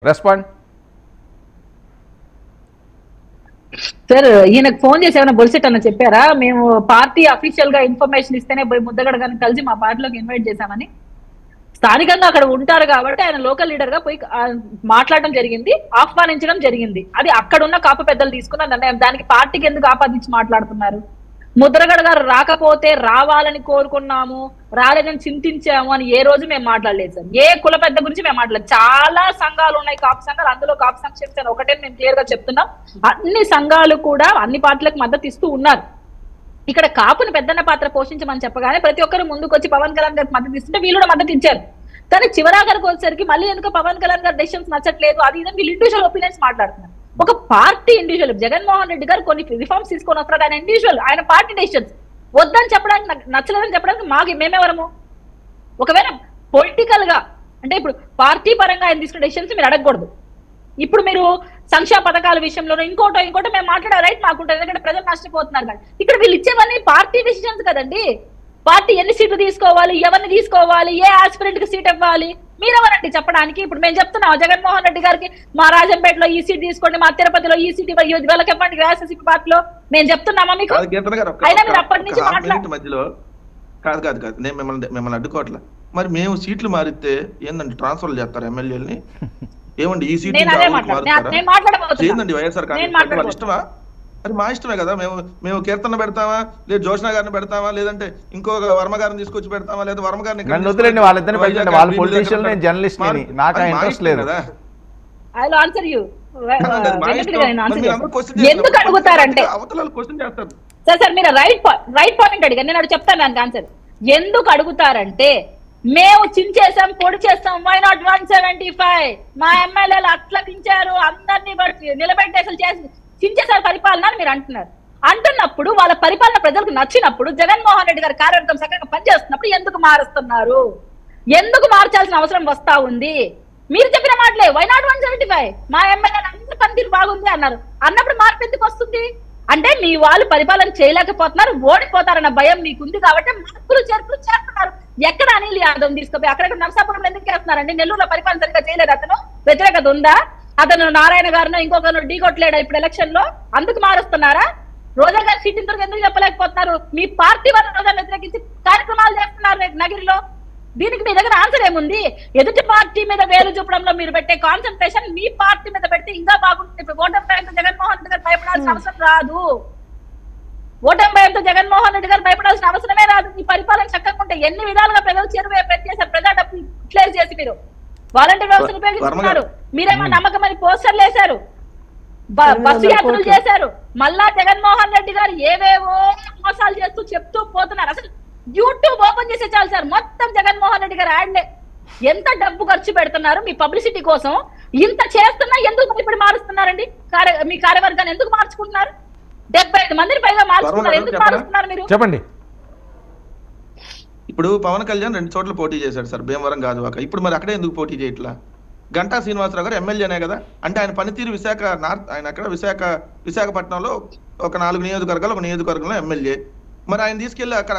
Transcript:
Respond. Sir ఈయనకు phone చేసి ఏమైనా బొలిసెట్ అన్న చెప్పారా? మేము పార్టీ అఫీషియల్ గా ఇన్ఫర్మేషన్ ఇస్తేనే పోయి ముద్దగడ గారిని కలిసి మా పార్టీలోకి ఇన్వైట్ చేశామని. స్థానికంగా అక్కడ ఉంటారు కాబట్టి ఆయన లోకల్ లీడర్ గా పోయి మాట్లాడడం జరిగింది, ఆహ్వానించడం జరిగింది. అది అక్కడ ఉన్న కాపు పెద్దలు తీసుకున్న నిర్ణయం. దానికి పార్టీకి ఎందుకు ఆపాదించి మాట్లాడుతున్నారు? ముద్రగడ గారు రాకపోతే రావాలని కోరుకున్నాము, రాలేదని చింతించాము అని ఏ రోజు మేము మాట్లాడలేదు సార్. ఏ కుల పెద్ద గురించి మేము మాట్లాడలేదు. చాలా సంఘాలు ఉన్నాయి, కాపు సంఘాలు. అందులో కాపు సంక్షేమ సేన ఒకటే మేము క్లియర్ గా చెప్తున్నాం. అన్ని సంఘాలు కూడా అన్ని పార్టీలకు మద్దతు ఇస్తూ ఉన్నారు. ఇక్కడ కాపుని పెద్దన్న పాత్ర పోషించమని చెప్పగానే ప్రతి ఒక్కరు ముందుకు వచ్చి పవన్ కళ్యాణ్ గారికి మద్దతు ఇస్తుంటే వీళ్ళు కూడా మద్దతు ఇచ్చారు. కానీ చివరాఖరికి వచ్చేసరికి మళ్ళీ ఎందుకు పవన్ కళ్యాణ్ గారి డెసిషన్స్ నచ్చట్లేదు, అది ఇదని వీళ్ళు ఇండివిజువల్ ఒపీనియన్స్ మాట్లాడుతున్నారు. ఒక పార్టీ ఇండివిజువల్ జగన్మోహన్ రెడ్డి గారు కొన్ని రిఫార్మ్స్ తీసుకొని వస్తారు, ఆయన ఇండివిజువల్, ఆయన పార్టీ డెసిషన్స్. వద్దని చెప్పడానికి, నచ్చలేదని చెప్పడానికి మేమెవరము? ఒకవేళ పొలిటికల్ గా అంటే ఇప్పుడు పార్టీ పరంగా ఆయన తీసుకున్న డెసిషన్స్ మీరు అడగకూడదు. ఇప్పుడు మీరు సంక్షేమ పథకాల విషయంలో ఇంకోటో మేము మాట్లాడే రైట్ మాకుంటారు, ఎందుకంటే ప్రజలు నష్టపోతున్నారు. కానీ ఇక్కడ వీళ్ళు ఇచ్చేవన్నీ పార్టీ డెసిషన్స్ కదండి. పార్టీ ఎన్ని సీట్లు తీసుకోవాలి, ఎవరిని తీసుకోవాలి, ఏ ఆస్పిరెంట్ కి సీట్ ఇవ్వాలి, మీరెవరండి చెప్పడానికి? ఇప్పుడు మేము చెప్తున్నాం జగన్మోహన్ రెడ్డి గారికి మా రాజంపేటలో ఈ సీట్ తీసుకోండి, మా తిరుపతిలో ఈ సీట్ వాళ్ళకి ఇవ్వండి వైఎస్ఆర్సీపీ పార్టీలో మేము చెప్తున్నామా మీకు? అయినా మీరు అప్పటి నుంచి మధ్యలో కాదు నేను మిమ్మల్ని అడ్డుకోవట్లే. మరి మేము సీట్లు మారితే ఏందండి ట్రాన్స్ఫర్ చేస్తారు ఎమ్మెల్యేలని? ఏమండి ఈ సీట్ ఏందండి వైఎస్ఆర్ కాంగ్రెస్ ఇష్టమా? అది మా ఇష్టమే కదా. మేము కీర్తన పెడతామా, లేదు జోష్నా గారిని పెడతామా, లేదంటే ఇంకొక వర్మ గారిని తీసుకొచ్చి పెడతామా, లేదా వర్మ గారిని ఎందుకు అడుగుతారంటే సార్ మీరు రైట్ పాయింట్ అడిగారు, నేను అడు చెప్తాను దానికి ఆన్సర్. ఎందుకు అడుగుతారంటే మేము చించేసాం, పొడి చేస్తాం, వై నాట్ 175 మా ఎమ్మెల్యేలు అట్లా చించారు, అందరినీ నిలబెట్టి అసలు చించేసారు పరిపాలన అని మీరు అంటున్నప్పుడు వాళ్ళ పరిపాలన ప్రజలకు నచ్చినప్పుడు జగన్మోహన్ రెడ్డి గారి కార్యవర్గం చక్కగా పనిచేస్తున్నప్పుడు ఎందుకు మారుస్తున్నారు? ఎందుకు మార్చాల్సిన అవసరం వస్తా ఉంది? మీరు చెప్పిన మాటలే వై నాట్ 175 మా ఎమ్మెల్యేలు అందరి పనితీరు బాగుంది అన్నప్పుడు మార్పు ఎందుకు వస్తుంది? అంటే మీ వాళ్ళు పరిపాలన చేయలేకపోతున్నారు, ఓడిపోతారన్న భయం మీకుంది కాబట్టి మార్పులు చేర్పులు చేస్తున్నారు. ఎక్కడ అనిల్ యాదవ్ తీసుకుపోయి అక్కడెక్కడ నరసాపురంలో ఎందుకు చేస్తున్నారండి? నెల్లూరులో పరిపాలన సరిగ్గా చేయలేదు, అతను వ్యతిరేకత ఉందా? అతను నారాయణ గారినో ఇంకొకరు ఢీకొట్టలేడా ఇప్పుడు ఎలక్షన్ లో? అందుకు మారుస్తున్నారా? రోజా గారి సీట్ ఇంతవరకు ఎందుకు చెప్పలేకపోతున్నారు? మీ పార్టీ వాళ్ళు రోజా వ్యతిరేకించి కార్యక్రమాలు చేస్తున్నారు నగిరిలో. దీనికి మీ దగ్గర ఆన్సర్ ఏముంది? ఎదుటి పార్టీ మీద వేలు చూపడంలో మీరు పెట్టే కాన్సన్ట్రేషన్ మీ పార్టీ మీద పెడితే ఇంకా బాగుంటుంది. ఇప్పుడు ఓటమి భయంతో జగన్మోహన్ రెడ్డి గారు భయపడాల్సిన అవసరం రాదు. ఓటమి భయంతో జగన్మోహన్ రెడ్డి గారు భయపడాల్సిన అవసరమే రాదు. మీ పరిపాలన చక్కగా ఉంటే ఎన్ని విధాలుగా ప్రజలు చేరువే చేశారు. ప్రజా డబ్బు క్లియర్ చేసి మీరు వాలంటీర్ వ్యవస్థను ఉపయోగిస్తున్నారు. మీరేమో నమ్మకమని పోస్టర్లు వేశారు, బస్సు యాత్రలు చేశారు. మళ్ళా జగన్మోహన్ రెడ్డి గారు ఏవేవో మోసాలు చేస్తూ చెప్తూ పోతున్నారు. అసలు యూట్యూబ్ ఓపెన్ చేసే చాలు సార్, మొత్తం జగన్మోహన్ రెడ్డి గారు యాడ్లే. ఎంత డబ్బు ఖర్చు పెడుతున్నారు మీ పబ్లిసిటీ కోసం? ఇంత చేస్తున్నా ఎందుకు ఇప్పుడు మారుస్తున్నారండి? మీ కార్యవర్గాన్ని ఎందుకు మార్చుకుంటున్నారు? 75 మందిని పైగా మార్చుకున్నారు, ఎందుకు మారుస్తున్నారు మీరు? చెప్పండి. ఇప్పుడు పవన్ కళ్యాణ్ 2 చోట్ల పోటీ చేశాడు సార్, భీమవరం గాజువాక. ఇప్పుడు మరి అక్కడే ఎందుకు పోటీ చేయట్లా? గంటా శ్రీనివాసరావు గారు ఎమ్మెల్యేనే కదా. అంటే ఆయన పనితీరు విశాఖ నార్త్, ఆయన అక్కడ విశాఖపట్నంలో ఒక 4 నియోజకవర్గాలు, ఒక నియోజకవర్గంలో ఎమ్మెల్యే. మరి ఆయన తీసుకెళ్లి అక్కడ